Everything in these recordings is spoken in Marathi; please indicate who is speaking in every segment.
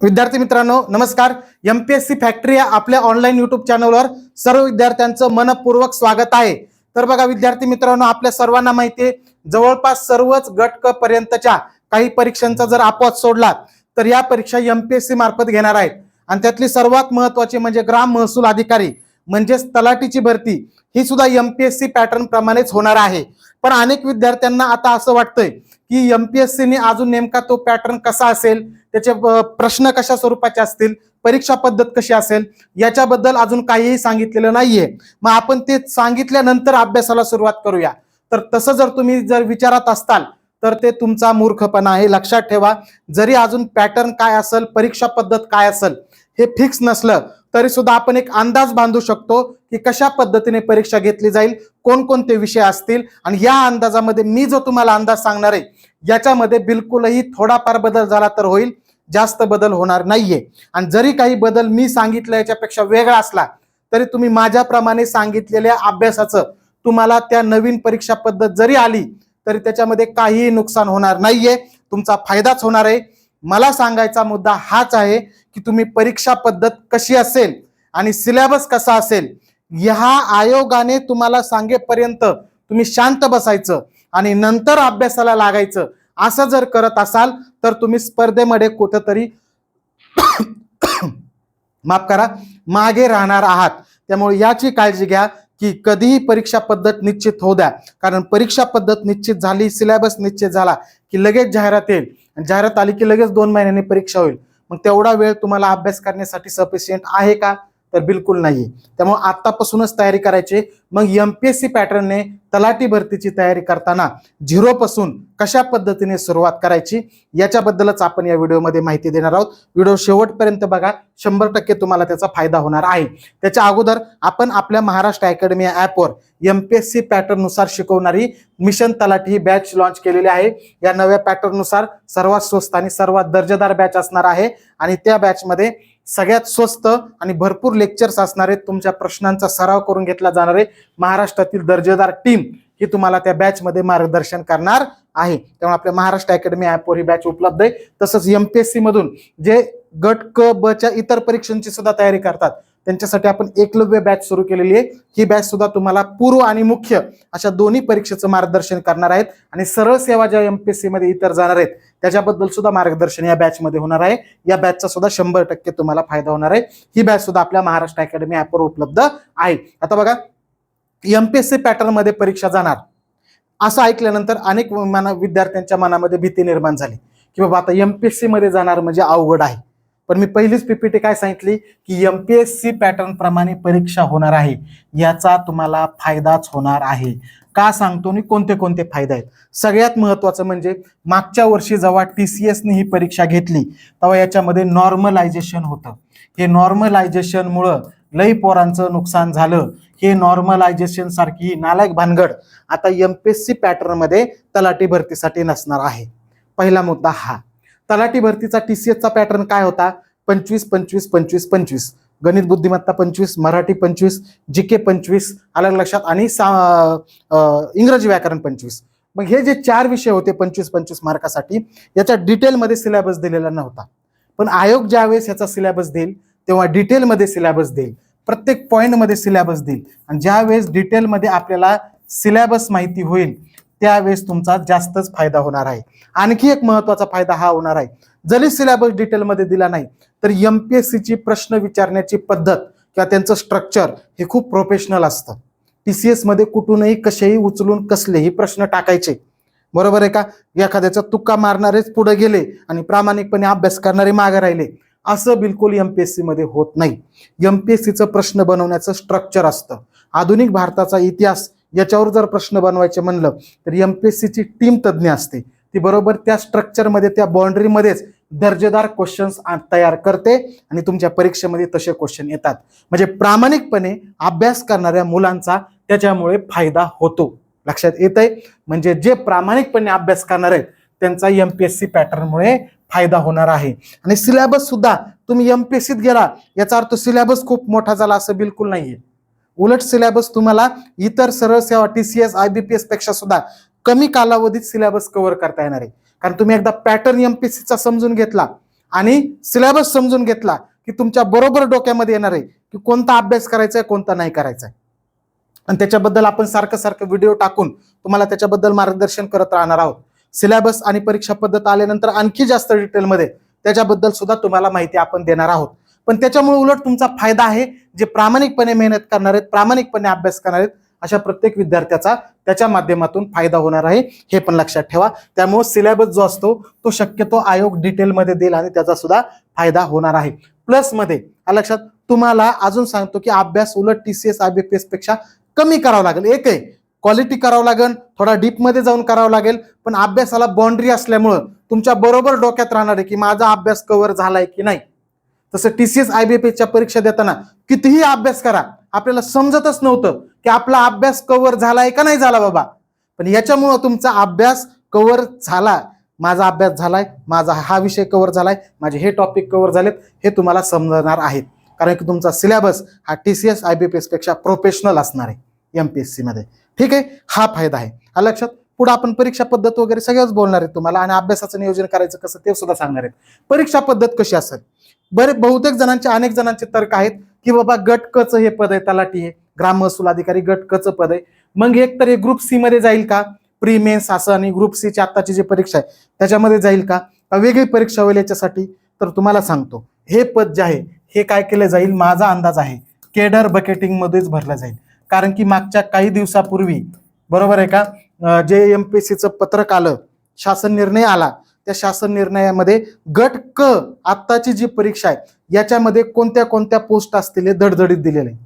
Speaker 1: विद्यार्थी मित्रांनो नमस्कार. एमपीएससी फॅक्टरी या आपल्या ऑनलाईन युट्यूब चॅनलवर सर्व विद्यार्थ्यांचं मनपूर्वक स्वागत आहे. तर बघा विद्यार्थी मित्रांनो, आपल्या सर्वांना माहिती आहे जवळपास सर्वच गट क पर्यंतच्या काही परीक्षांचा जर अपवाद सोडला तर या परीक्षा एमपीएससी मार्फत घेणार आहेत. आणि त्यातली सर्वात महत्त्वाची म्हणजे ग्राम महसूल अधिकारी म्हणजेच तलाठीची भरती ही सुद्धा एमपीएससी पॅटर्न प्रमाणेच होणार आहे. पण अनेक विद्यार्थ्यांना आता असं वाटतंय की एमपीएससीने अजून नेमका तो पॅटर्न कसा असेल, त्याचे प्रश्न कशा स्वरूपाचे असतील, परीक्षा पद्धत कशी असेल याच्याबद्दल अजून काहीही सांगितलेलं नाहीये. मग आपण ते सांगितल्यानंतर अभ्यासाला सुरुवात करूया. तर तसं जर तुम्ही विचारात असताल तर ते तुमचा मूर्खपणा आहे. लक्षात ठेवा, जरी अजून पॅटर्न काय असेल, परीक्षा पद्धत काय असेल हे फिक्स नसलं तरी सुद्धा आपण एक अंदाज बांधू शकतो की कशा पद्धतीने परीक्षा घेतली जाईल, कोणकोणते विषय असतील. आणि या अंदाजामध्ये मी जो तुम्हाला अंदाज सांगणार आहे याच्यामध्ये बिलकुलही थोडाफार बदल झाला तर होईल, जास्त बदल होणार नाहीये. आणि जरी काही बदल मी सांगितलं याच्यापेक्षा वेगळा असला तरी तुम्ही माझ्याप्रमाणे सांगितलेल्या अभ्यासाचं तुम्हाला त्या नवीन परीक्षा पद्धत जरी आली तरी त्याच्यामध्ये काहीही नुकसान होणार नाहीये, तुमचा फायदाच होणार आहे. मला सांगायचा मुद्दा हाच आहे की तुम्ही परीक्षा पद्धत कशी असेल आणि सिलेबस कसा असेल ह्या आयोगाने तुम्हाला सांगेपर्यंत तुम्ही शांत बसायचं आणि नंतर अभ्यासाला लागायचं. असं जर करत असाल तर तुम्ही स्पर्धेमध्ये कुठेतरी माफ करा मागे राहणार आहात. त्यामुळे याची काळजी घ्या की कधीही परीक्षा पद्धत निश्चित होऊ द्या, कारण परीक्षा पद्धत निश्चित झाली, सिलेबस निश्चित झाला की लगेच जाहिरात येईल. जाहिरात आली की लगेच 2 महिन्यांनी परीक्षा होईल. मग तेवढा वेळ तुम्हाला अभ्यास करण्यासाठी सफिशियंट आहे का? तर बिलकुल नाही. त्यामुळे आतापासूनच तयारी करायची. मग एमपीएससी पॅटर्नने तलाठी भरतीची तयारी करताना 0 पासून कशा पद्धतीने सुरुवात करायची याच्याबद्दलच आपण या व्हिडिओमध्ये माहिती देणार आहोत. व्हिडिओ शेवटपर्यंत बघा, 100% तुम्हाला त्याचा फायदा होणार आहे. त्याच्या अगोदर आपण आपल्या महाराष्ट्र अकॅडमी या ॲपवर एमपीएससी पॅटर्न नुसार शिकवणारी मिशन तलाठी ही बॅच लॉन्च केलेली आहे. या नव्या पॅटर्न नुसार सर्वात स्वस्त आणि सर्वात दर्जेदार बॅच असणार आहे. आणि त्या बॅचमध्ये सगळ्यात स्वस्त आणि भरपूर लेक्चर्स असणार आहेत. तुमच्या प्रश्नांचा सराव करून घेतला जाणार आहे. महाराष्ट्रातील दर्जेदार टीम ही तुम्हाला त्या बॅच मध्ये मार्गदर्शन करणार आहे. त्यामुळे आपल्या महाराष्ट्र अकॅडमी ॲपवर ही बॅच उपलब्ध आहे. तसंच एमपीएससी मधून जे गट क ब च्या इतर परीक्षांची सुद्धा तयारी करतात त्यांच्यासाठी आपण एकलव्य बॅच सुरू केलेली आहे. ही बॅच सुद्धा तुम्हाला पूर्व आणि मुख्य अशा दोन्ही परीक्षेचं मार्गदर्शन करणार आहेत. आणि सरळ सेवा ज्या एमपीएससी मध्ये इतर जाणार आहेत त्याच्याबद्दल सुद्धा मार्गदर्शन या बॅच मध्ये होणार आहे. या बॅचचा सुद्धा 100% तुम्हाला फायदा होणार आहे. ही बॅच सुद्धा आपल्या महाराष्ट्र अकॅडमी ॲपवर उपलब्ध आहे. आता बघा, एमपीएससी पॅटर्न मध्ये परीक्षा जाणार असं ऐकल्यानंतर अनेक विद्यार्थ्यांच्या मनामध्ये भीती निर्माण झाली की बाबा आता एमपीएससी मध्ये जाणार म्हणजे अवघड आहे. पण मी पहिलीच पीपीटी काय सांगितली की एमपीएससी पॅटर्न प्रमाणे परीक्षा होणार आहे, याचा तुम्हाला फायदाच होणार आहे. का सांगतो आणि कोणते कोणते फायदे आहेत? सगळ्यात महत्वाचं म्हणजे मागच्या वर्षी जेव्हा TCSने ही परीक्षा घेतली तेव्हा याच्यामध्ये नॉर्मलायझेशन होतं. हे नॉर्मलायझेशन मुळे लई पोरांचं नुकसान झालं. हे नॉर्मलायझेशन सारखी नालायक भानगड आता एमपीएससी पॅटर्न मध्ये तलाठी भरतीसाठी नसणार आहे. पहिला मुद्दा हा. तलाठी भरतीचा TCSचा पॅटर्न काय होता? 25 25 25 25, गणित बुद्धिमत्ता 25, मराठी 25, जीके 25 अलग लक्षात, आणि इंग्रजी व्याकरण 25. मग हे जे 4 विषय होते 25 25 मार्कासाठी, याच्या डिटेलमध्ये सिलेबस दिलेला नव्हता. पण आयोग ज्यावेळेस याचा सिलेबस देईल तेव्हा डिटेलमध्ये सिलेबस देईल, प्रत्येक पॉईंटमध्ये सिलेबस देईल. आणि ज्यावेळेस डिटेलमध्ये आपल्याला सिलेबस माहिती होईल त्यावेळेस तुमचा जास्तच फायदा होणार आहे. आणखी एक महत्वाचा फायदा हा होणार आहे, जरी सिलेबस डिटेलमध्ये दिला नाही तर एमपीएससीची प्रश्न विचारण्याची पद्धत किंवा त्यांचं स्ट्रक्चर हे खूप प्रोफेशनल असतं. TCS मध्ये कुठूनही कसेही उचलून कसलेही प्रश्न टाकायचे, बरोबर आहे का? एखाद्याचा तुक्का मारणारेच पुढे गेले आणि प्रामाणिकपणे अभ्यास करणारे मागे राहिले, असं बिलकुल एमपीएससी मध्ये होत नाही. एमपीएससीचं प्रश्न बनवण्याचं स्ट्रक्चर असतं. आधुनिक भारताचा इतिहास याच्यावर जर प्रश्न बनवायचे म्हणलं तर एमपीएससीची टीम तज्ज्ञ असते. ती बरोबर त्या स्ट्रक्चरमध्ये, त्या बाउंड्रीमध्येच दर्जेदार क्वेश्चन्स तयार करते आणि तुमच्या परीक्षेमध्ये तसे क्वेश्चन येतात. म्हणजे प्रामाणिकपणे अभ्यास करणाऱ्या मुलांचा त्याच्यामुळे फायदा होतो. लक्षात येतंय? म्हणजे जे प्रामाणिकपणे अभ्यास करणार आहेत त्यांचा एमपीएससी पॅटर्नमुळे फायदा होणार आहे. आणि सिलेबस सुद्धा तुम्ही एमपीएससीत गेला याचा अर्थ सिलेबस खूप मोठा झाला असं बिलकुल नाहीये. उलट सिलेबस तुम्हाला इतर सरळ सेवा TCS IBPS पेक्षा सुद्धा कमी कालावधीत सिलेबस कव्हर करता येणार आहे. कारण तुम्ही एकदा पॅटर्न एमपीएससीचा समजून घेतला आणि सिलेबस समजून घेतला की तुमच्या बरोबर डोक्यामध्ये येणार आहे की कोणता अभ्यास करायचा आहे, कोणता नाही करायचा आहे. आणि त्याच्याबद्दल आपण सारखं सारखं व्हिडिओ टाकून तुम्हाला त्याच्याबद्दल मार्गदर्शन करत राहणार आहोत. सिलेबस आणि परीक्षा पद्धत आल्यानंतर आणखी जास्त डिटेलमध्ये त्याच्याबद्दल सुद्धा तुम्हाला माहिती आपण देणार आहोत. पण त्याच्यामुळे उलट तुमचा फायदा आहे, जे प्रामाणिकपणे मेहनत करणार आहेत, प्रामाणिकपणे अभ्यास करणार आहेत, अशा प्रत्येक विद्यार्थ्याचा त्याच्या माध्यमातून फायदा होणार आहे, हे पण लक्षात ठेवा. त्यामुळे सिलेबस जो असतो तो शक्यतो आयोग डिटेलमध्ये देईल आणि त्याचा सुद्धा फायदा होणार आहे. प्लस मध्ये लक्षात तुम्हाला अजून सांगतो की अभ्यास उलट TCS IBPS पेक्षा कमी करावं लागेल. एक आहे क्वालिटी करावं लागेल, थोडा डीपमध्ये जाऊन करावं लागेल, पण अभ्यासाला बाउंड्री असल्यामुळं तुमच्या बरोबर डोक्यात राहणार आहे की माझा अभ्यास कव्हर झालाय की नाही. तसं TCS IBPSच्या परीक्षा देताना कितीही अभ्यास करा, आपल्याला समजतच नव्हतं की आपला अभ्यास कव्हर झालाय का नाही झाला बाबा. पण याच्यामुळं तुमचा अभ्यास कव्हर झाला, माझा अभ्यास झालाय, माझा हा विषय कव्हर झालाय, माझे हे टॉपिक कव्हर झालेत, हे तुम्हाला समजणार आहेत. कारण की तुमचा सिलेबस हा TCS IBPS पेक्षा प्रोफेशनल असणार आहे MPSC मध्ये. ठीक आहे, हा फायदा आहे. लक्षात. पुढे आपण परीक्षा पद्धत वगैरे सगळंच बोलणार आहे तुम्हाला आणि अभ्यासाचं नियोजन करायचं कसं ते सुद्धा सांगणार आहेत. परीक्षा पद्धत कशी असेल, बहुतेक जणांचे अनेक जणांचे तर्क आहेत की बाबा गट क चं हे पद आहे, तलाठी आहे, ग्राम महसूल अधिकारी गट क चं पद आहे, मग एक तर हे ग्रुप सी मध्ये जाईल का, प्री मेन्स असं आणि ग्रुप सी ची आत्ताची जी परीक्षा आहे त्याच्यामध्ये जाईल का वेगळी परीक्षा होईल याच्यासाठी. तर तुम्हाला सांगतो हे पद जे आहे हे काय केलं जाईल, माझा अंदाज आहे केडर बकेटिंग मध्येच भरलं जाईल. कारण की मागच्या काही दिवसापूर्वी बरोबर आहे का, जे MPSCचं पत्रक आलं, शासन निर्णय आला, त्या शासन निर्णयामध्ये गट क आत्ताची जी परीक्षा आहे याच्यामध्ये कोणत्या कोणत्या पोस्ट असतील हे धडधडीत दिलेले आहे.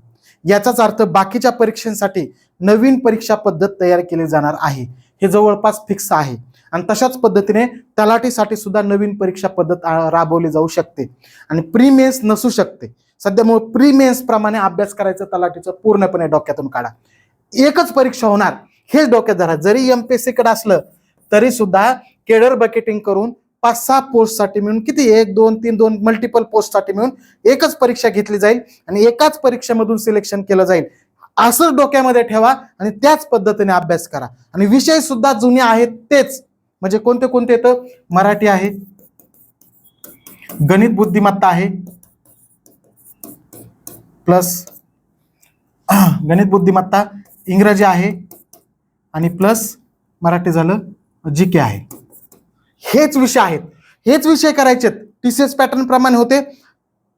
Speaker 1: याचाच अर्थ बाकीच्या परीक्षांसाठी नवीन परीक्षा पद्धत तयार केली जाणार आहे, हे जवळपास फिक्स आहे. आणि तशाच पद्धतीने तलाठीसाठी सुद्धा नवीन परीक्षा पद्धत राबवली जाऊ शकते आणि प्री मेन्स नसू शकते सध्या. मग प्री मेन्स प्रमाणे अभ्यास करायचं तलाठीचं पूर्णपणे डोक्यातून काढा. एकच परीक्षा होणार हेच डोक्यात धरा. जरी MPSC कडे असलं तरी सुद्धा केडर बकेटिंग करून 5-6 पोस्टसाठी मिळून किती 1, 2, 3, 2 मल्टिपल पोस्टसाठी मिळून एकच परीक्षा घेतली जाईल आणि एकाच परीक्षेमधून सिलेक्शन केलं जाईल, असं डोक्यामध्ये ठेवा आणि त्याच पद्धतीने अभ्यास करा. आणि विषय सुद्धा जुने आहेत तेच, म्हणजे कोणते कोणते येतं, मराठी आहे, गणित बुद्धिमत्ता आहे, प्लस गणित बुद्धिमत्ता, इंग्रजी आहे आणि प्लस मराठी झालं, GK आहे. हेच विषय आहेत, हेच विषय करायचे. TCS पॅटर्न प्रमाणे होते,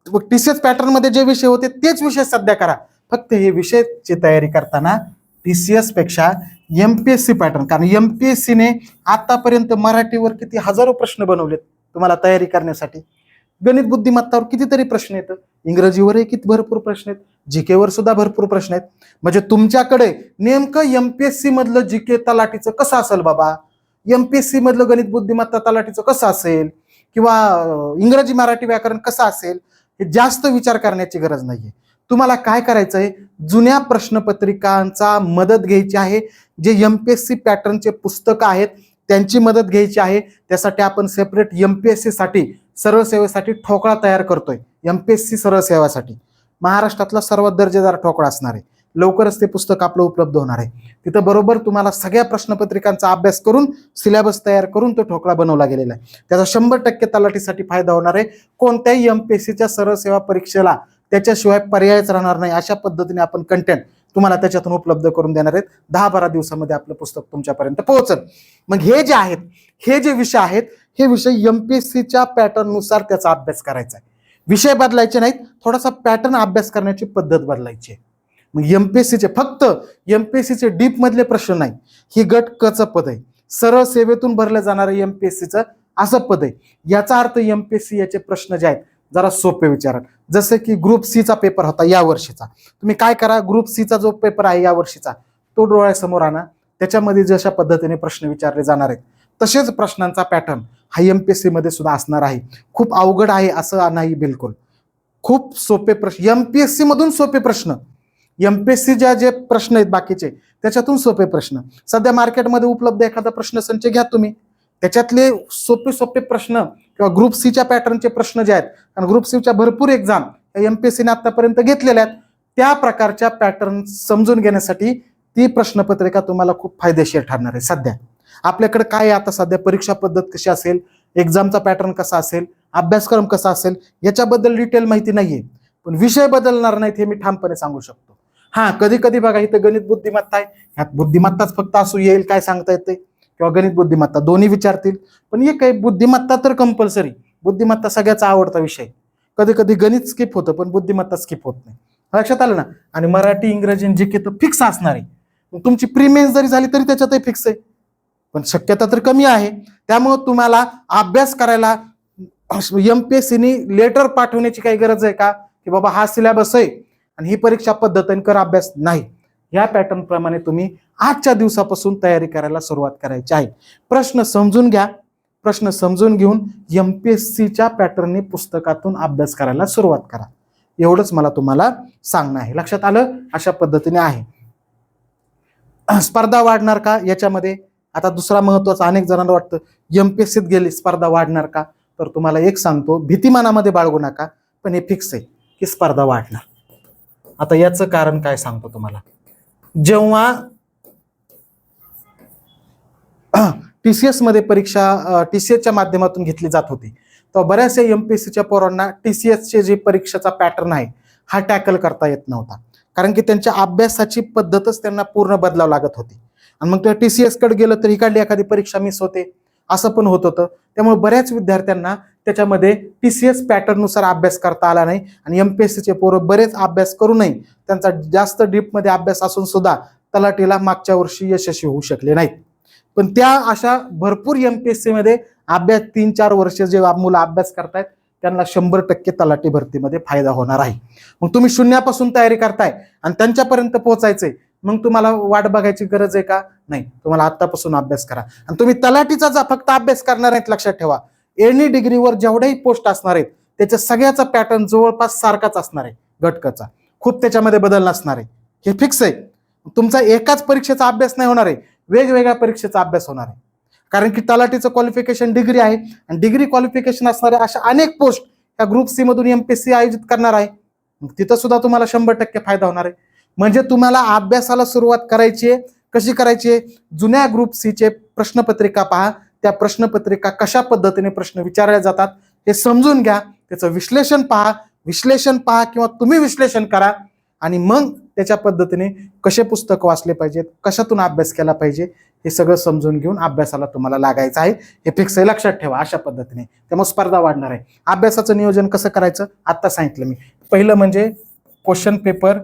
Speaker 1: TCS पॅटर्न मध्ये जे विषय होते तेच विषय सध्या करा. फक्त हे विषयची तयारी करताना TCS पेक्षा MPSC पॅटर्न, कारण MPSC ने आतापर्यंत मराठीवर किती हजारो प्रश्न बनवलेत तुम्हाला तयारी करण्यासाठी, गणित बुद्धिमत्तावर कितीतरी प्रश्न येतात, इंग्रजीवरही किती भरपूर प्रश्न आहेत, GK वर सुद्धा भरपूर प्रश्न आहेत. म्हणजे तुमच्याकडे नेमकं MPSC मधलं GK तलाठीचं कसं असेल बाबा, MPSC मधलं गणित बुद्धिमत्ता तलाठीचं कसं असेल, किंवा इंग्रजी मराठी व्याकरण कसं असेल, हे जास्त विचार करण्याची गरज नाहीये. तुम्हाला काय करायचंय, जुन्या प्रश्नपत्रिकांचा मदत घ्यायची आहे. जे MPSC पॅटर्नचे पुस्तकं आहेत त्यांची मदत घ्यायची आहे. त्यासाठी आपण सेपरेट MPSC साठी सरळ सेवेसाठी ठोकळा तयार करतोय. MPSC सरळ सेवासाठी महाराष्ट्रातला सर्वात दर्जेदार ठोकळा असणार आहे. लवकरच ते पुस्तक आपलं उपलब्ध होणार आहे. तिथं बरोबर तुम्हाला सगळ्या प्रश्नपत्रिकांचा अभ्यास करून सिलेबस तयार करून तो ठोकळा बनवला गेलेला आहे. त्याचा 100% तलाठीसाठी फायदा होणार आहे. कोणत्याही MPSCच्या सरळ सेवा परीक्षेला त्याच्याशिवाय पर्यायच राहणार नाही, अशा पद्धतीने आपण कंटेंट तुम्हाला त्याच्यातून उपलब्ध करून देणार आहेत. 10-12 दिवसामध्ये आपलं पुस्तक तुमच्यापर्यंत पोहोचल. मग हे जे आहेत, हे जे विषय आहेत, हे विषय MPSCच्या पॅटर्न नुसार त्याचा अभ्यास करायचा आहे. विषय बदलायचे नाहीत, थोडासा पॅटर्न अभ्यास करण्याची पद्धत बदलायची आहे. मग MPSCचे फक्त MPSCचे डीप मधले प्रश्न नाही, ही गट क चं पद आहे, सरळ सेवेतून भरलं जाणारं MPSCचं असं पद आहे. याचा अर्थ MPSC याचे प्रश्न जे आहेत जरा सोपे विचारा. जसे की ग्रुप सी चा पेपर होता या वर्षीचा, तुम्ही काय करा, ग्रुप सी चा जो पेपर आहे या वर्षीचा तो डोळ्यासमोर आणा. त्याच्यामध्ये जशा पद्धतीने प्रश्न विचारले जाणार आहेत तसेच प्रश्नांचा पॅटर्न हा MPSC मध्ये सुद्धा असणार आहे. खूप अवघड आहे असं नाही, बिलकुल खूप सोपे प्रश्न, MPSC मधून सोपे प्रश्न, MPSC जे प्रश्न आहेत बाकीचे त्याच्यातून सोपे प्रश्न. सध्या मार्केटमध्ये उपलब्ध एखादा प्रश्नसंच घ्या तुम्ही, त्याच्यातले सोपे सोपे प्रश्न किंवा ग्रुप सीच्या पॅटर्नचे प्रश्न जे आहेत, आणि ग्रुप सीच्या भरपूर एक्झाम MPSCने आतापर्यंत घेतलेल्या आहेत, त्या प्रकारच्या पॅटर्न समजून घेण्यासाठी ती प्रश्नपत्रिका तुम्हाला खूप फायदेशीर ठरणार आहे. सध्या आपल्याकडे काय आता सध्या परीक्षा पद्धत कशी असेल, एक्झामचा पॅटर्न कसा असेल, अभ्यासक्रम कसा असेल याच्याबद्दल डिटेल माहिती नाहीये, पण विषय बदलणार नाहीत हे मी ठामपणे सांगू शकतो. हा, कधी कधी बघा इथं गणित बुद्धिमत्ता आहे, ह्यात बुद्धिमत्ताच फक्त असू येईल काय सांगता येते, किंवा गणित बुद्धिमत्ता दोन्ही विचारतील, पण हे काही बुद्धिमत्ता तर कंपल्सरी, बुद्धिमत्ता सगळ्याचा आवडता विषय. कधी कधी गणित स्किप होतं पण बुद्धिमत्ता स्किप होत नाही. लक्षात आलं ना. आणि मराठी इंग्रजी जीके तर फिक्स असणार आहे. तुमची प्रीमेन्स जरी झाली तरी त्याच्यातही फिक्स आहे, पण शक्यता तर कमी आहे. त्यामुळे तुम्हाला अभ्यास करायला एमपीएससीनी लेटर पाठवण्याची काही गरज आहे का, की बाबा हा सिलेबस आहे आणि ही परीक्षा पद्धत कर अभ्यास, नाही. या पॅटर्न प्रमाणे तुम्ही आजच्या दिवसापासून तयारी करायला सुरुवात करायची आहे. प्रश्न समजून घ्या, प्रश्न समजून घेऊन एमपीएससीच्या पॅटर्नने पुस्तकातून अभ्यास करायला सुरुवात करा. एवढंच मला तुम्हाला सांगणं आहे. लक्षात आलं. अशा पद्धतीने आहे. स्पर्धा वाढणार का याच्यामध्ये, आता दुसरा महत्वाचा, अनेक जणांना वाटतं एमपीएससीत गेली स्पर्धा वाढणार का, तर तुम्हाला एक सांगतो, भीती मनामध्ये बाळगू नका, पण हे फिक्स आहे की स्पर्धा वाढणार. आता याचं कारण काय सांगतो तुम्हाला. जेव्हा टीसीएस मध्ये परीक्षा टीसीएसच्या माध्यमातून घेतली जात होती, तर बऱ्याचशा एमपीएससीच्या पोरांना टीसीएसचे जे परीक्षेचा पॅटर्न आहे हा टॅकल करता येत नव्हता, कारण की त्यांच्या अभ्यासाची पद्धतच त्यांना पूर्ण बदलावं लागत होती. आणि मग त्या टीसीएस कडे गेलं तर इकडली एखादी परीक्षा मिस होते, असं पण होत होतं. त्यामुळे बऱ्याच विद्यार्थ्यांना त्याच्यामध्ये टीसीएस पॅटर्ननुसार अभ्यास करता आला नाही, आणि एमपीएससीचे पोरं बरेच अभ्यास करूनही त्यांचा जास्त डीपमध्ये अभ्यास असून सुद्धा तलाठीला मागच्या वर्षी यशस्वी होऊ शकले नाहीत. पण त्या अशा भरपूर एमपीएससी मध्ये अभ्यास 3-4 वर्ष जे मुलं अभ्यास करतायत त्यांना 100% तलाठी भरतीमध्ये फायदा होणार आहे. मग तुम्ही शून्यापासून तयारी करताय आणि त्यांच्यापर्यंत पोहोचायचंय, मग तुम्हाला वाट बघायची गरज आहे का, नाही. तुम्हाला आतापासून अभ्यास करा. आणि तुम्ही तलाठीचा फक्त अभ्यास करणार आहेत, लक्षात ठेवा, एनी डिग्रीवर जेवढ्याही पोस्ट असणार आहेत त्याच्या सगळ्याचा पॅटर्न जवळपास सारखाच असणार आहे, घटकाचा खूप त्याच्यामध्ये बदल नसणार आहे, हे फिक्स आहे. तुमचा एकाच परीक्षेचा अभ्यास नाही होणार आहे, वेगवेगळ्या परीक्षेचा अभ्यास होणार आहे. कारण की तलाठीचं क्वालिफिकेशन डिग्री आहे, आणि डिग्री क्वालिफिकेशन असणाऱ्या अशा अनेक पोस्ट या ग्रुप सी मधून एमपीएससी आयोजित करणार आहे. मग तिथं सुद्धा तुम्हाला 100% फायदा होणार आहे. म्हणजे तुम्हाला अभ्यासाला सुरुवात करायची आहे. कशी करायची आहे, जुन्या ग्रुप सीचे प्रश्नपत्रिका पहा, त्या प्रश्नपत्रिका कशा पद्धतीने प्रश्न विचारले जातात हे समजून घ्या, त्याचं विश्लेषण पहा किंवा तुम्ही विश्लेषण करा, आणि मग त्याच्या पद्धतीने कसे पुस्तक वाचले पाहिजेत, कशातून अभ्यास केला पाहिजे हे सगळं समजून घेऊन अभ्यासाला तुम्हाला लागायचं आहे. हे फिक्स आहे, लक्षात ठेवा. अशा पद्धतीने त्यामुळे स्पर्धा वाढणार आहे. अभ्यासाचं नियोजन कसं करायचं आता सांगितलं मी. पहिलं म्हणजे क्वेश्चन पेपर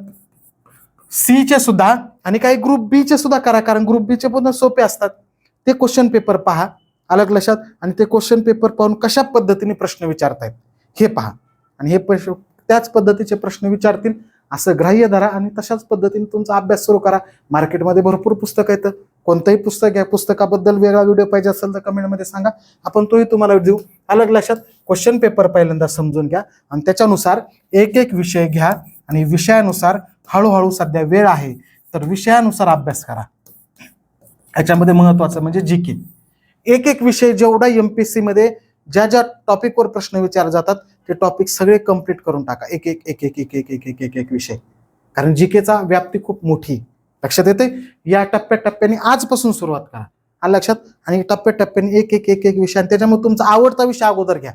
Speaker 1: सी चे सुद्धा आणि काही ग्रुप बी चे सुद्धा करा, कारण ग्रुप बी चे पण सोपे असतात. ते क्वेश्चन पेपर पहा, अलग लक्षात, आणि ते क्वेश्चन पेपर पाहून कशा पद्धतीने प्रश्न विचारतायत हे पहा, आणि हे त्याच पद्धतीचे प्रश्न विचारतील असं ग्राह्य धरा, आणि तशाच पद्धतीने तुमचा अभ्यास सुरू करा. मार्केटमध्ये भरपूर पुस्तक आहेत, कोणतंही पुस्तक घ्या. पुस्तकाबद्दल वेगळा व्हिडिओ पाहिजे असेल तर कमेंटमध्ये सांगा, आपण तोही तुम्हाला देऊ. अलग लक्षात, क्वेश्चन पेपर पहिल्यांदा समजून घ्या, आणि त्याच्यानुसार एक एक विषय घ्या, आणि विषयानुसार हळूहळू, सध्या वेळ आहे तर विषयानुसार अभ्यास करा. याच्यामध्ये महत्वाचं म्हणजे जीके, एक एक विषय जेवढा एमपीएससी मध्ये ज्या ज्या टॉपिकवर प्रश्न विचारले जातात ते टॉपिक सगळे कंप्लीट करून टाका, एक एक एक एक एक एक एक एक एक एक विषय, कारण जीकेचा व्याप्ती खूप मोठी. लक्षात येते. या टप्प्याटप्प्याने आजपासून सुरुवात करा, हा लक्षात, आणि टप्प्याटप्प्याने एक एक एक एक विषय, आणि त्याच्यामुळे तुमचा आवडता विषय अगोदर घ्या,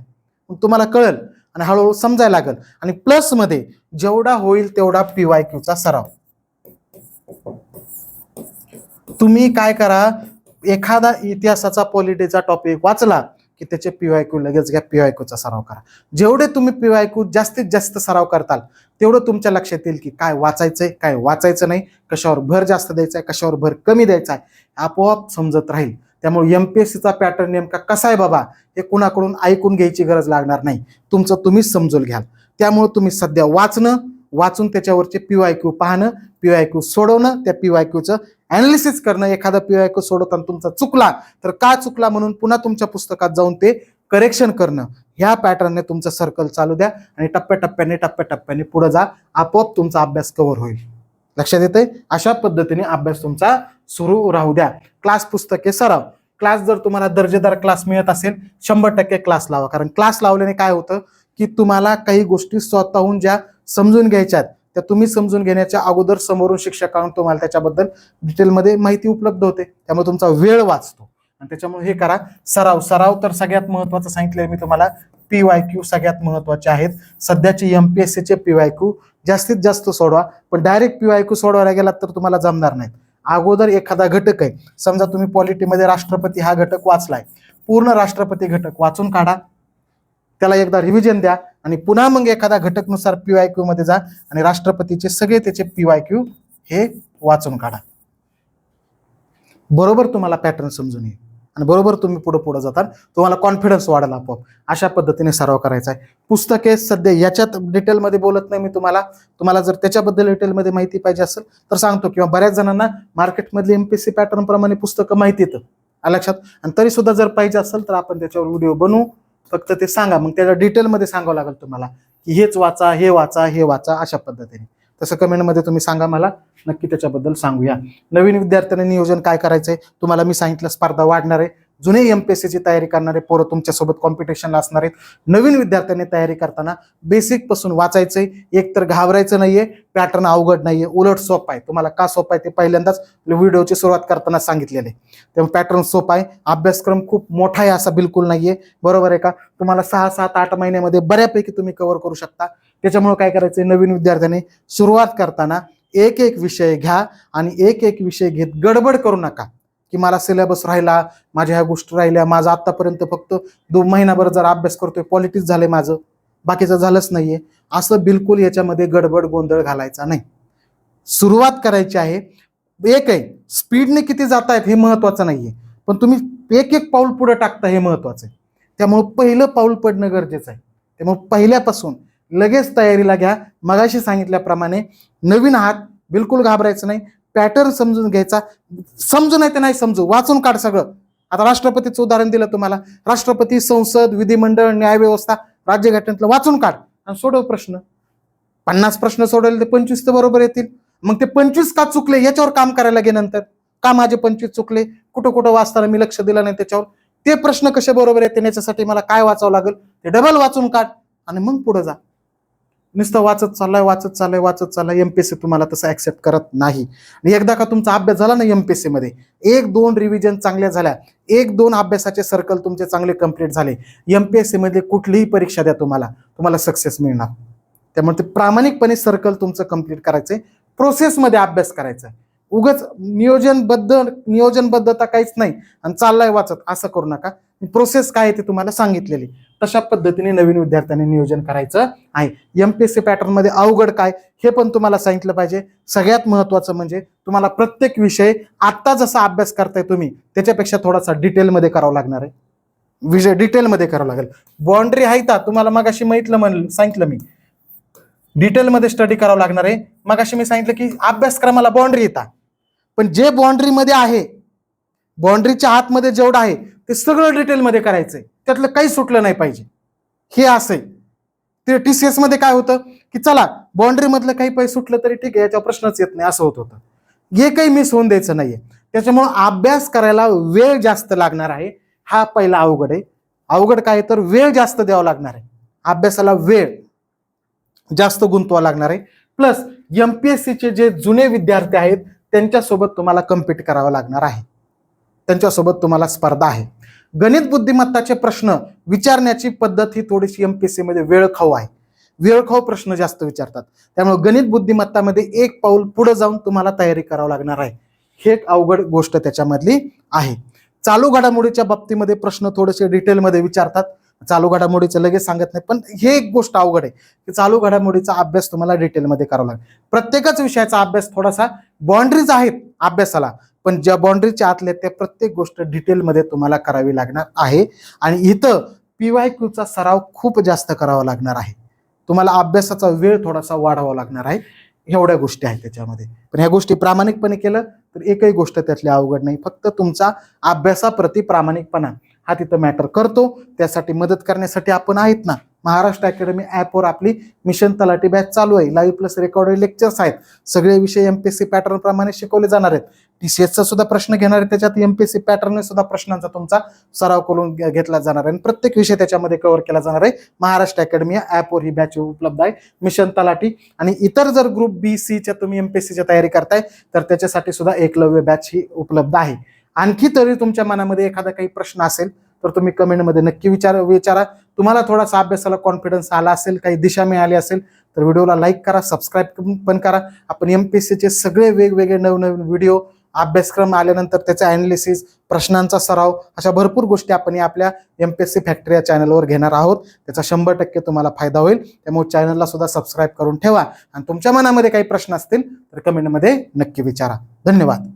Speaker 1: मग तुम्हाला कळेल आणि हळूहळू समजायला लागेल. आणि प्लस मध्ये जेवढा होईल तेवढा पीवायक्यूचा सराव. तुम्ही काय करा, एखादा इतिहासाचा पॉलिटीचा टॉपिक वाचला की त्याचे पीवायक्यू लगेच घ्या, पीवायक्यूचा सराव करा. जेवढे तुम्ही पीवायक्यू जास्तीत जास्त सराव करताल तेवढं तुमच्या लक्षात येईल की काय वाचायचंय, काय वाचायचं नाही, कशावर भर जास्त द्यायचा आहे, कशावर भर कमी द्यायचा आहे, आपोआप समजत राहील. त्यामुळे एमपीएससीचा पॅटर्न नेमका कसा आहे बाबा हे कुणाकडून ऐकून घ्यायची गरज लागणार नाही, तुमचं तुम्हीच समजून घ्याल. त्यामुळे तुम्ही सध्या वाचून त्याच्यावरचे पीवायक्यू पाहणं, पीवायक्यू सोडवणं, त्या पीवायक्यूचं अनालिसिस करणं. एखादा पीवायक्यू सोडवताना तुमचा चुकला तर का चुकला म्हणून पुन्हा तुमच्या पुस्तकात जाऊन ते करेक्शन करणं. ह्या पॅटर्नने तुमचं सर्कल चालू द्या, आणि टप्प्याटप्प्याने पुढे जा, आपोआप तुमचा अभ्यास कव्हर होईल. लक्षात येते. अशा पद्धतीने अभ्यास तुमचा सुरू राहू द्या. क्लास पुस्तके सराव. क्लास जर तुम्हाला दर्जेदार क्लास मिळत असेल 100% क्लास लावा, कारण क्लास लावल्याने काय होतं की तुम्हाला काही गोष्टी स्वतःहून ज्या समजून घ्यायच्यात त्या तुम्ही समजून घेण्याच्या अगोदर समोरून शिक्षकांकडून तुम्हाला त्याच्याबद्दल डिटेलमध्ये माहिती उपलब्ध होते, त्यामुळे तुमचा वेळ वाचतो. आणि त्याच्यामुळे हे करा, सराव तर सगळ्यात महत्वाचं सांगितलंय मी तुम्हाला. PYQ सगळ्यात महत्वाचे आहेत. सध्याचे MPSC चे PYQ जास्तीत जास्त सोडवा, पण डायरेक्ट PYQ सोडवायला गेलात तर तुम्हाला जमणार नाही. अगोदर एखादा घटक आहे, समजा तुम्ही पॉलिटीमध्ये राष्ट्रपती हा घटक वाचलाय, पूर्ण राष्ट्रपती घटक वाचून काढा, त्याला एकदा रिव्हिजन द्या आणि पुन्हा मग एखादा घटकनुसार PYQ मध्ये जा आणि राष्ट्रपतीचे सगळे त्याचे PYQ हे वाचून काढा. बरोबर तुम्हाला पॅटर्न समजून येईल आणि बरोबर तुम्ही पुढे पुढे जाता, तुम्हाला कॉन्फिडन्स वाढेल आपोआप. अशा पद्धतीने सराव करायचा आहे. पुस्तके सध्या याच्यात डिटेलमध्ये बोलत नाही मी तुम्हाला जर त्याच्याबद्दल डिटेलमध्ये माहिती पाहिजे असेल तर सांगतो, किंवा बऱ्याच जणांना मार्केटमधली MPSC पॅटर्न प्रमाणे पुस्तकं माहिती येतं लक्षात, आणि तरी सुद्धा जर पाहिजे असेल तर आपण त्याच्यावर व्हिडिओ बनवू. फक्त ते सांगा, मग त्याच्या डिटेलमध्ये सांगावं लागेल तुम्हाला की हेच वाचा, हे वाचा, हे वाचा, अशा पद्धतीने. तसं कमेंटमध्ये तुम्ही सांगा, मला नक्की त्याच्याबद्दल सांगूया. नवीन विद्यार्थ्यांनी नियोजन काय करायचंय तुम्हाला मी सांगितलं. स्पर्धा वाढणार आहे, जुने MPSC ची तयारी करणारे पोरं तुमच्यासोबत कॉम्पिटिशनला असणार आहेत. नवीन विद्यार्थ्यांनी तयारी करताना बेसिक पासून वाचायचंय. एक तर घाबरायचं नाहीये, पॅटर्न अवघड नाहीये, उलट सोपं आहे. तुम्हाला का सोपं आहे ते पहिल्यांदाच व्हिडिओची सुरुवात करताना सांगितलेले. त्यामुळे पॅटर्न सोपं आहे. अभ्यासक्रम खूप मोठा आहे असा बिलकुल नाहीये, बरोबर आहे का. तुम्हाला 6, 7, 8 महिन्यामध्ये बऱ्यापैकी तुम्ही कव्हर करू शकता. त्याच्यामुळे काय करायचंय, नवीन विद्यार्थ्याने सुरुवात करताना एक एक विषय घ्या आणि एक एक विषय घेत गडबड करू नका की मला सिलेबस राहिला, माझ्या ह्या गोष्टी राहिल्या, माझा आतापर्यंत फक्त 2 महिनाभर जर अभ्यास करतोय, पॉलिटिक्स झालंय माझं, बाकीचं झालंच नाहीये, असं बिलकुल याच्यामध्ये गडबड गोंधळ घालायचा नाही. सुरुवात करायची आहे. एक आहे स्पीडने किती जातायत हे महत्वाचं नाहीये, पण तुम्ही एक एक पाऊल पुढे टाकता हे महत्वाचं आहे. त्यामुळे पहिलं पाऊल पडणं गरजेचं आहे. त्यामुळे पहिल्यापासून लगेच तयारीला घ्या. मगाशी सांगितल्याप्रमाणे नवीन आहात, बिलकुल घाबरायचं नाही. पॅटर्न समजून घ्यायचा, समजू नाही तर नाही समजू, वाचून काढ सगळं. आता राष्ट्रपतीचं उदाहरण दिलं तुम्हाला, राष्ट्रपती, संसद, विधिमंडळ, न्यायव्यवस्था, राज्यघटनेतलं वाचून काढ आणि सोडव प्रश्न. 50 प्रश्न सोडवले तर 25 तर बरोबर येतील. मग ते 25 का चुकले याच्यावर काम करायला गे नंतर. का माझे 25 चुकले, कुठं कुठं वाचताना मी लक्ष दिलं नाही त्याच्यावर, ते प्रश्न कसे बरोबर येते याच्यासाठी मला काय वाचावं लागेल ते डबल वाचून काढ आणि मग पुढे जा. नुसतं वाचत चाललंय MPSC तुम्हाला तसं ऍक्सेप्ट करत नाही. आणि एकदा का तुमचा अभ्यास झाला ना MPSC मध्ये, 1-2 रिव्हिजन चांगल्या झाल्या, 1-2 अभ्यासाचे सर्कल तुमचे चांगले कंप्लीट झाले, MPSC मध्ये कुठलीही परीक्षा द्या तुम्हाला सक्सेस मिळणार. त्यामुळे ते प्रामाणिकपणे सर्कल तुमचं कंप्लीट करायचंय, प्रोसेसमध्ये अभ्यास करायचा. उगाच नियोजनबद्धता काहीच नाही आणि चाललाय वाचत असं करू नका. प्रोसेस काय आहे ते तुम्हाला सांगितलेली, तशा पद्धतीने नवीन विद्यार्थ्यांनी नियोजन करायचं आहे. MPSC पॅटर्न मध्ये अवघड काय हे पण तुम्हाला सांगितलं पाहिजे. सगळ्यात महत्वाचं म्हणजे तुम्हाला प्रत्येक विषय आता जसा अभ्यास करताय तुम्ही त्याच्यापेक्षा थोडासा डिटेलमध्ये करावं लागणार आहे. विषय डिटेलमध्ये करावं लागेल. बाउंड्री आहे का तुम्हाला, मगाशी सांगितलं मी डिटेलमध्ये स्टडी करावं लागणार आहे. मगाशी मी सांगितलं की अभ्यासक्रमाला बाउंड्री येतात, पण जे बाउंड्री मध्ये आहे, बाउंड्रीच्या आतमध्ये जेवढं आहे ते सगळं डिटेलमध्ये करायचंय, त्यातलं काही सुटलं नाही पाहिजे. हे असं आहे. ते TCS मध्ये काय होतं की चला बाउंड्री मधलं काही पैसे सुटलं तरी ठीक आहे, याच्यावर प्रश्नच येत नाही असं होत होतं. हे काही मिस होऊन द्यायचं नाहीये. त्याच्यामुळे अभ्यास करायला वेळ जास्त लागणार आहे, हा पहिला अवघड आहे. अवघड काय तर वेळ जास्त द्यावा लागणार आहे, अभ्यासाला वेळ जास्त गुंतवावा लागणार आहे. प्लस MPSC चे जे जुने विद्यार्थी आहेत त्यांच्यासोबत तुम्हाला कम्पीट करावं लागणार आहे, त्यांच्यासोबत तुम्हाला स्पर्धा आहे. गणित बुद्धिमत्ताचे प्रश्न विचारण्याची पद्धत ही थोडीशी MPSC मध्ये वेळखाऊ आहे. वेळखाऊ प्रश्न जास्त विचारतात, त्यामुळे गणित बुद्धिमत्तामध्ये एक पाऊल पुढे जाऊन तुम्हाला तयारी करावं लागणार आहे. हे एक अवघड गोष्ट त्याच्यामधली आहे. चालू घडामोडीच्या बाबतीमध्ये प्रश्न थोडेसे डिटेलमध्ये विचारतात. चालू घडामोडीचं लगेच सांगत नाही, पण हे एक गोष्ट अवघड आहे की चालू घडामोडीचा अभ्यास तुम्हाला डिटेलमध्ये करावा लागेल. प्रत्येकच विषयाचा अभ्यास थोडासा, बाउंड्रीज आहेत अभ्यासाला, पण ज्या बाउंड्रीच्या आतल्या त्या प्रत्येक गोष्ट डिटेलमध्ये तुम्हाला करावी लागणार आहे. आणि इथं PYQचा सराव खूप जास्त करावा लागणार आहे. तुम्हाला अभ्यासाचा वेळ थोडासा वाढवावा लागणार आहे. एवढ्या गोष्टी आहेत त्याच्यामध्ये, पण ह्या गोष्टी प्रामाणिकपणे केलं तर एकही गोष्ट त्यातली अवघड नाही. फक्त तुमचा अभ्यासाप्रती प्रामाणिकपणा हा तिथं मॅटर करतो. त्यासाठी मदत करण्यासाठी आपण आहेत ना, महाराष्ट्र अकॅडमी ॲपवर आपली मिशन तलाठी बॅच चालू आहे. लाईव्ह प्लस रेकॉर्डेड लेक्चर्स आहेत. सगळे विषय MPSC पॅटर्न प्रमाणे शिकवले जाणार आहेत. TCSचा सुद्धा प्रश्न घेणार आहे, त्याच्यात MPSC पॅटर्न सुद्धा प्रश्नांचा तुमचा सराव करून घेतला जाणार आहे. प्रत्येक विषय त्याच्यामध्ये कव्हर केला जाणार आहे. महाराष्ट्र अकॅडमी ॲपवर ही बॅच उपलब्ध आहे. मिशन तलाठी आणि इतर जर ग्रुप B-C तुम्ही MPSCची तयारी करताय तर त्याच्यासाठी सुद्धा एकलव्य बॅच ही उपलब्ध आहे. आणखी तरी तुमच्या मनामध्ये एखादा काही प्रश्न असेल तर तुम्ही कमेंटमध्ये नक्की विचारा. तुम्हाला थोडासा अभ्यासाला कॉन्फिडन्स आला असेल, काही दिशा मिळाली असेल तर व्हिडिओला लाईक करा, सबस्क्राईब पण करा. आपण MPSCचे सगळे वेगवेगळे नवनवीन व्हिडिओ, अभ्यासक्रम आल्यानंतर त्याचा अॅनालिसिस, प्रश्नांचा सराव, अशा भरपूर गोष्टी आपण आपल्या MPSC फॅक्टरी या चॅनलवर घेणार आहोत. त्याचा 100% तुम्हाला फायदा होईल. त्यामुळे चॅनलला सुद्धा सबस्क्राईब करून ठेवा आणि तुमच्या मनामध्ये काही प्रश्न असतील तर कमेंटमध्ये नक्की विचारा. धन्यवाद.